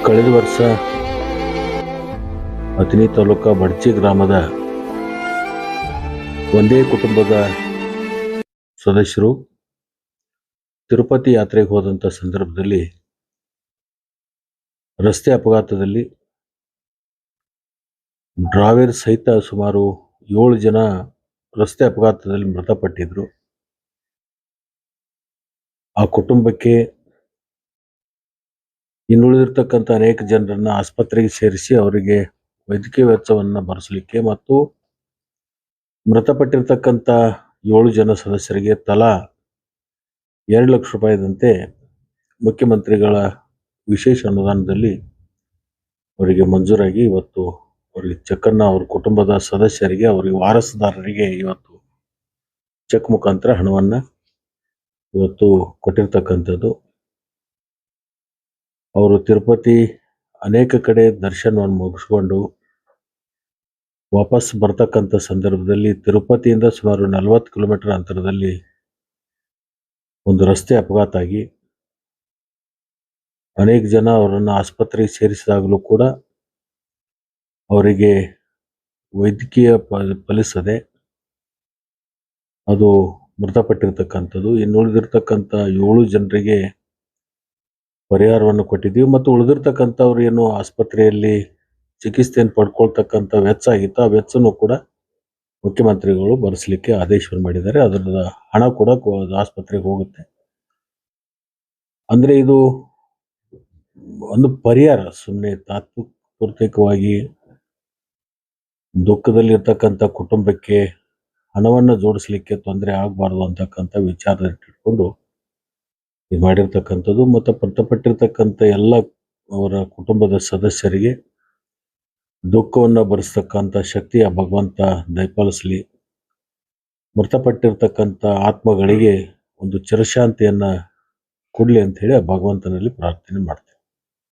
ಕಳೆದ ವರ್ಷ ಅಥಣಿ ತಾಲೂಕಾ ಬಡ್ಚಿ ಗ್ರಾಮದ ಒಂದೇ ಕುಟುಂಬದ ಸದಸ್ಯರು ತಿರುಪತಿ ಯಾತ್ರೆಗೆ ಹೋದಂಥ ಸಂದರ್ಭದಲ್ಲಿ ರಸ್ತೆ ಅಪಘಾತದಲ್ಲಿ ಡ್ರೈವರ್ ಸಹಿತ ಸುಮಾರು 7 ಜನ ರಸ್ತೆ ಅಪಘಾತದಲ್ಲಿ ಮೃತಪಟ್ಟಿದ್ರು. ಆ ಕುಟುಂಬಕ್ಕೆ ಇನ್ನುಳಿದಿರ್ತಕ್ಕಂಥ ಅನೇಕ ಜನರನ್ನ ಆಸ್ಪತ್ರೆಗೆ ಸೇರಿಸಿ ಅವರಿಗೆ ವೈದ್ಯಕೀಯ ವೆಚ್ಚವನ್ನು ಭರಿಸಲಿಕ್ಕೆ ಮತ್ತು ಮೃತಪಟ್ಟಿರ್ತಕ್ಕಂಥ 7 ಜನ ಸದಸ್ಯರಿಗೆ ತಲಾ 2 ಲಕ್ಷ ರೂಪಾಯಿದಂತೆ ಮುಖ್ಯಮಂತ್ರಿಗಳ ವಿಶೇಷ ಅನುದಾನದಲ್ಲಿ ಅವರಿಗೆ ಮಂಜೂರಾಗಿ ಇವತ್ತು ಅವರಿಗೆ ಚೆಕ್ಕನ್ನು ಅವ್ರ ಕುಟುಂಬದ ಸದಸ್ಯರಿಗೆ ಅವರಿಗೆ ವಾರಸುದಾರರಿಗೆ ಇವತ್ತು ಚೆಕ್ ಮುಖಾಂತರ ಹಣವನ್ನು ಇವತ್ತು ಕೊಟ್ಟಿರ್ತಕ್ಕಂಥದ್ದು. ಅವರು ತಿರುಪತಿ ಅನೇಕ ಕಡೆ ದರ್ಶನವನ್ನು ಮುಗಿಸ್ಕೊಂಡು ವಾಪಸ್ ಬರ್ತಕ್ಕಂಥ ಸಂದರ್ಭದಲ್ಲಿ ತಿರುಪತಿಯಿಂದ ಸುಮಾರು 40 ಕಿಲೋಮೀಟರ್ ಅಂತರದಲ್ಲಿ ಒಂದು ರಸ್ತೆ ಅಪಘಾತ ಆಗಿ ಅನೇಕ ಜನ ಅವರನ್ನು ಆಸ್ಪತ್ರೆಗೆ ಸೇರಿಸಿದಾಗಲೂ ಕೂಡ ಅವರಿಗೆ ವೈದ್ಯಕೀಯ ಫಲಿಸದೆ ಅದು ಮೃತಪಟ್ಟಿರ್ತಕ್ಕಂಥದ್ದು. ಇನ್ನುಳಿದಿರ್ತಕ್ಕಂಥ 7 ಜನರಿಗೆ ಪರಿಹಾರವನ್ನು ಕೊಟ್ಟಿದ್ದೀವಿ ಮತ್ತು ಉಳಿದಿರ್ತಕ್ಕಂಥವ್ರು ಏನು ಆಸ್ಪತ್ರೆಯಲ್ಲಿ ಚಿಕಿತ್ಸೆಯನ್ನು ಪಡ್ಕೊಳ್ತಕ್ಕಂಥ ವೆಚ್ಚ ಆಗಿತ್ತು, ಆ ವೆಚ್ಚನೂ ಕೂಡ ಮುಖ್ಯಮಂತ್ರಿಗಳು ಭರಿಸಲಿಕ್ಕೆ ಆದೇಶವನ್ನು ಮಾಡಿದ್ದಾರೆ. ಅದರ ಹಣ ಕೂಡ ಆಸ್ಪತ್ರೆಗೆ ಹೋಗುತ್ತೆ. ಅಂದರೆ ಇದು ಒಂದು ಪರಿಹಾರ, ಸುಮ್ಮನೆ ತಾತ್ಪೂರ್ತಿಕವಾಗಿ ದುಃಖದಲ್ಲಿರ್ತಕ್ಕಂಥ ಕುಟುಂಬಕ್ಕೆ ಹಣವನ್ನು ಜೋಡಿಸ್ಲಿಕ್ಕೆ ತೊಂದರೆ ಆಗಬಾರ್ದು ಅಂತಕ್ಕಂಥ ವಿಚಾರದಲ್ಲಿಟ್ಕೊಂಡು ಇದು ಮಾಡಿರ್ತಕ್ಕಂಥದ್ದು. ಮತ್ತು ಮೃತಪಟ್ಟಿರ್ತಕ್ಕಂಥ ಎಲ್ಲ ಅವರ ಕುಟುಂಬದ ಸದಸ್ಯರಿಗೆ ದುಃಖವನ್ನು ಭರಿಸ್ತಕ್ಕಂಥ ಶಕ್ತಿಯ ಭಗವಂತ ದಯಪಾಲಿಸಲಿ. ಮೃತಪಟ್ಟಿರ್ತಕ್ಕಂಥ ಆತ್ಮಗಳಿಗೆ ಒಂದು ಚಿರಶಾಂತಿಯನ್ನು ಕೊಡಲಿ ಅಂತ ಹೇಳಿ ಆ ಭಗವಂತನಲ್ಲಿ ಪ್ರಾರ್ಥನೆ ಮಾಡ್ತಾರೆ.